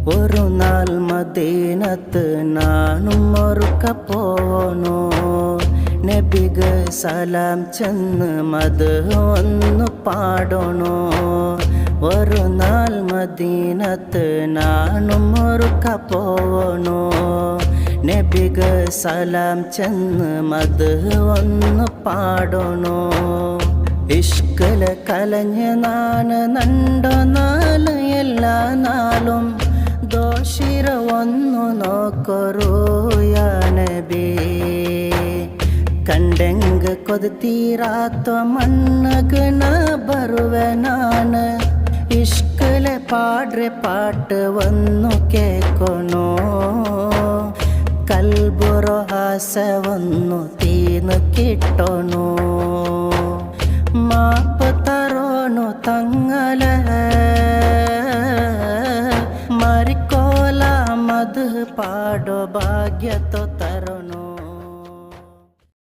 ഒരു നാൾ മദീനത്ത് നാനും ഒരുക്ക പോണു. നബിക്ക് സലാം ചെന്ന് മത് ഒന്ന് പാടണു. ഒരു നാൾ മദീനത്ത് നാനും ഒരുക്ക പോണു. നബിക്ക് സലാം ചെന്ന് മത് ഒന്ന് പാടണു. ഇഷ്കല കലഞ്ഞ് നാണ് നണ്ടോ നാല് എല്ലാ നാളും ദോഷിര ഒന്നു നോക്കൊരു യാ നബി. ಕಂಡೆಂಗ ಕೊದತೀರಾತ ಮಣ್ಣಗ ನ ಬರುವೆ ನಾನು. ಇಷ್ಕಲೆ ಪಾಡ್ರೆ ಪಾಠವನ್ನು ಕೇಳ್ಕೊಣೋ. ಕಲ್ಬುರೋ ಹಾಸವನ್ನು ತೀನು ಕಿಟ್ಟೋನು. ಮಾಪ ತರೋನು ತಂಗಲ ಮರಿಕೋಲ ಮಧು ಪಾಡೋ ಭಾಗ್ಯ ತೋ